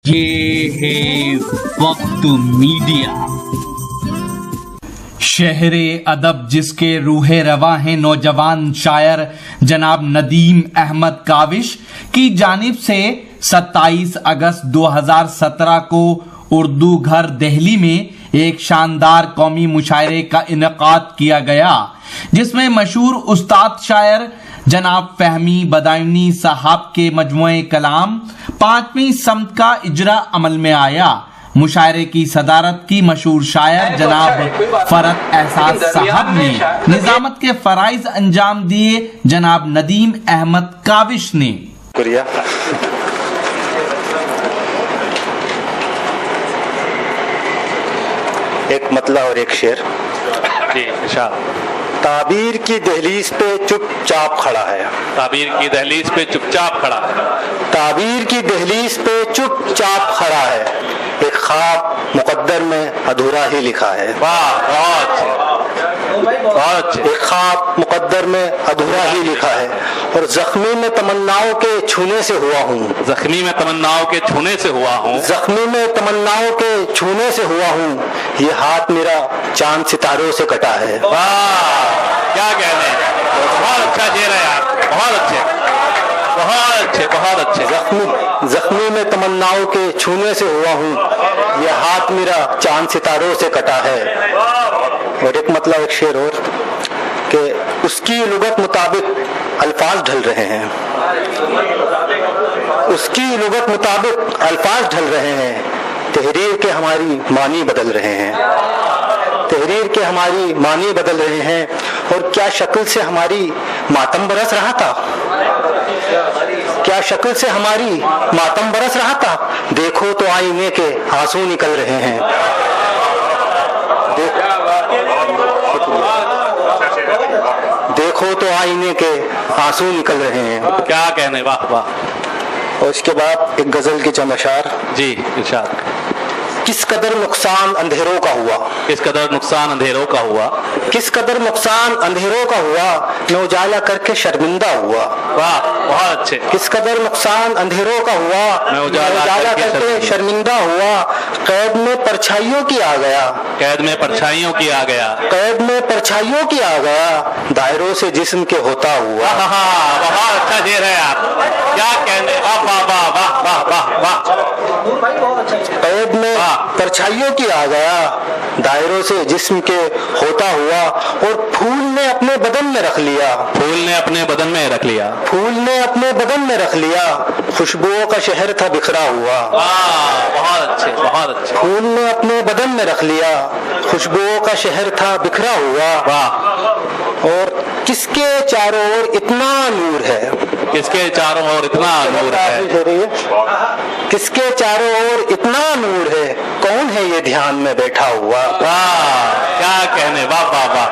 ये है वक्त मीडिया। शहरे अदब जिसके रूहे रवा हैं नौजवान शायर जनाब नदीम अहमद काविश की जानिब से 27 अगस्त 2017 को उर्दू घर दिल्ली में एक शानदार कौमी मुशायरे का इनेकाद किया गया, जिसमें मशहूर उस्ताद शायर जनाब फहमी बदायूनी साहब के मजमुए कलाम 5वीं सम्त का इजरा अमल में आया। मुशायरे की सदारत की मशहूर शायर जनाब फरत एहसास साहब ने, निजामत के फराइज अंजाम दिए जनाब नदीम अहमद काविश ने। एक मतला और एक शेर। ताबीर की दहलीज पे चुपचाप खड़ा है। ताबीर की दहलीज पे चुपचाप खड़ा है। ताबीर की दहलीज पे चुपचाप खड़ा है। एक ख्वाब मुकद्दर में अधूरा ही लिखा है। वाह, बहुत अच्छे। एक ख्वाब मुकद्दर में अधूरा ही लिखा है और जख्मी में तमन्नाओं के छूने से हुआ हूँ। जख्मी में तमन्नाओं के छूने से हुआ हूँ। जख्मी में तमन्नाओं के छूने से हुआ हूँ। ये हाथ मेरा चांद सितारों से कटा है। वाह, क्या कहने, बहुत अच्छा शेर है यार, बहुत अच्छे, बहुत अच्छे, बहुत अच्छे। जख्मी में तमन्नाओं के छूने से हुआ हूँ। ये हाथ मेरा चांद सितारों से कटा है। और एक मतलब एक शेर और कि उसकी लुगत मुताबिक अल्फाज ढल रहे हैं। उसकी लुगत मुताबिक अल्फाज ढल रहे हैं। तहरीर के हमारी मानी बदल रहे हैं। तहरीर के हमारी मानी बदल रहे हैं। और क्या शक्ल से हमारी मातम बरस रहा था। क्या शक्ल से हमारी मातम बरस रहा था। देखो तो आईने के आंसू निकल रहे हैं। देखो तो आईने के आंसू निकल रहे हैं। क्या कहने, वाह वाह। और इसके बाद एक गजल की चंद अशार। जी इरशाद। किस कदर नुकसान अंधेरों का हुआ। किस कदर नुकसान अंधेरों का हुआ। किस कदर नुकसान अंधेरों का हुआ। मैं उजाला करके शर्मिंदा हुआ। वाह, बहुत अच्छे। किस कदर नुकसान अंधेरों का हुआ। मैं उजाला करके शर्मिंदा हुआ। कैद में परछाइयों की आ गया। कैद में परछाइयों की आ गया। कैद में परछाइयों की आ गया। दायरों से जिस्म के होता हुआ। बहुत अच्छा शेर है यार, क्या कहने, वाह वाह वाह वाह वाह वाह। कैद में परछाइयों की आ गया। दायरों से जिस्म के होता हुआ। और फूल ने अपने बदन में रख लिया। फूल ने अपने बदन में रख लिया। फूल ने अपने बदन में रख लिया। खुशबुओं का शहर था बिखरा हुआ। बहुत अच्छे, बहुत अच्छे। फूल ने अपने बदन में रख लिया। खुशबुओं का शहर था बिखरा हुआ। वाह। और किसके चारों ओर इतना नूर है। किसके चारों ओर इतना नूर है। किसके चारों ओर इतना नूर है। कौन है ये ध्यान में बैठा हुआ। वाह, क्या कहने, वाह वाह वाह।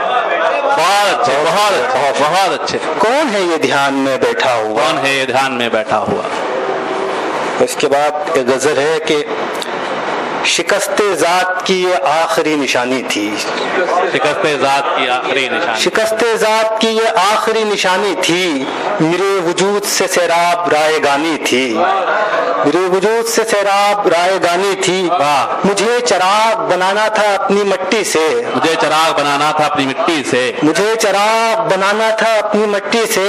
बहुत अच्छे, बहुत अच्छे, बहुत अच्छे। कौन है ये ध्यान में बैठा हुआ। कौन है ये ध्यान में बैठा हुआ। इसके बाद एक गजल है कि शिकस्ते जात की ये आखिरी निशानी थी। शिकस्ते जात की आखिरी निशानी। शिकस्ते जात की ये आखिरी निशानी थी। मेरे वजूद से सैराब रायगानी थी। मेरे वजूद से सैराब रायगानी थी। मुझे चिराग बनाना था अपनी मिट्टी से। मुझे चिराग बनाना था अपनी मिट्टी से। मुझे चिराग बनाना था अपनी मिट्टी से।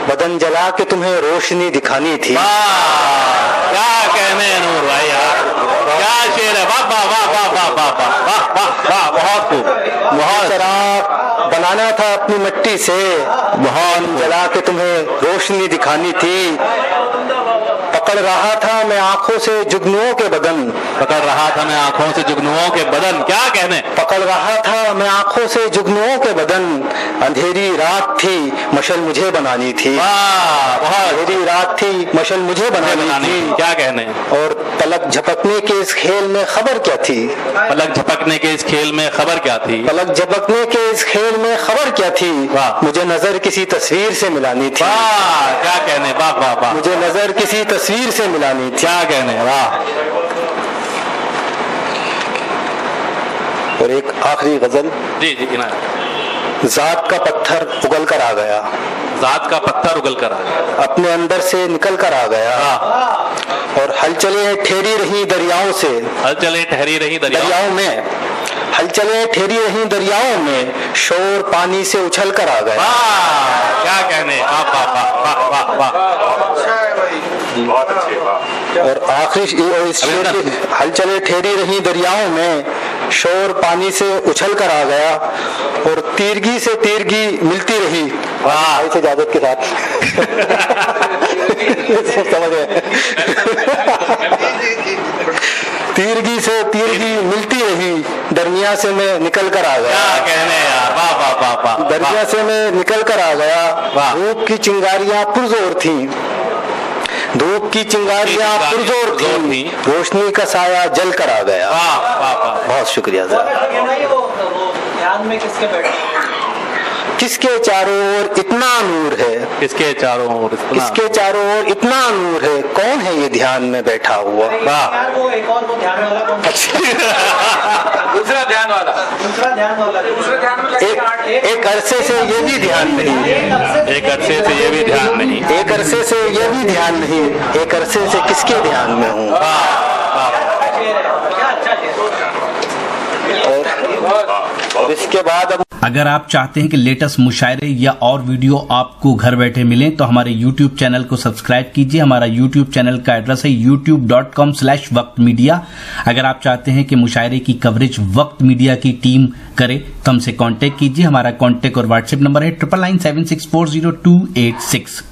बदन जला के तुम्हें रोशनी दिखानी थी। क्या कहने नूर भाई यार, क्या शेर है, वाह वाह वाह वाह वाह वाह वाह वाह वाह, बहुत खूब। बहुत चिराग बनाना था अपनी मिट्टी से। बहुत जला के तुम्हें रोशनी दिखानी थी। पकड़ रहा था मैं आंखों से जुगनुओं के बदन। पकड़ रहा था मैं आंखों से जुगनुओं के बदन। क्या कहने, पकड़ रहा था मैं आंखों से जुगनुओं के बदन। अंधेरी रात थी मशल मुझे बनानी थी। अंधेरी रात थी मशल मुझे बनानी थी। क्या कहने। और पलक झपकने के इस खेल में खबर क्या थी। पलक झपकने के इस खेल में खबर क्या थी। पलक झपकने के इस खेल में खबर क्या थी। मुझे नजर किसी तस्वीर से मिलानी थी। क्या कहने, वाह वाह वाह। मुझे नजर किसी तस्वीर से मिलानी थी। क्या कहने, वाह। और एक आखिरी गजल। जी जी इनायत। जात का पत्थर उगल कर आ गया। जात का पत्थर उगल कर आ गया। अपने अंदर से निकल कर आ गया। और हलचलें ठहरी रही दरियाओं से, हलचलें ठहरी रही दरियाओं में, हलचलें ठहरी रही दरियाओं में, शोर पानी से उछल कर आ गया। वाह, क्या कहने, वाह वाह वाह वाह वाह, बहुत अच्छे। और आखिरी और इस शेर की, हलचलें ठहरी रही दरियाओं में, शोर पानी से उछल कर आ गया, और तीरगी से तीरगी मिलती रही। वाह, इसे इजाजत के साथ समझ गए। तीरगी से तीरगी मिलती रही, दरमिया से मैं निकल कर आ गया। क्या कहने यार, वाह वाह वाह वाह, दरमिया से मैं निकल कर आ गया। वाह। धूप की चिंगारियां पुरजोर थी, धूप की चिंगारियां पुरजोर थी, रोशनी का साया जल कर आ गया। वाह वाह वाह, बहुत शुक्रिया सर। ध्यान में किसके बैठे, किसके चारों ओर इतना नूर है, किसके चारों ओर इतना, किसके चारों ओर इतना नूर है, कौन है ये ध्यान में बैठा हुआ। वाह, यार वो एक और वो ध्यान वाला कौन, दूसरा ध्यान वाला, दूसरा ध्यान वाला, दूसरा ध्यान वाला एक अरसे से ये भी ध्यान नहीं, एक अरसे से ये भी ध्यान नहीं, एक अरसे से ये भी ध्यान नहीं, एक अरसे से किसके ध्यान में हूँ। और इसके बाद अब अगर आप चाहते हैं कि लेटेस्ट मुशायरे या और वीडियो आपको घर बैठे मिलें तो हमारे YouTube चैनल को सब्सक्राइब कीजिए। हमारा YouTube चैनल का एड्रेस है youtube.com/वक्त मीडिया। अगर आप चाहते हैं कि मुशायरे की कवरेज वक्त मीडिया की टीम करे तो हमसे कांटेक्ट कीजिए। हमारा कांटेक्ट और व्हाट्सएप नंबर है 9997640286।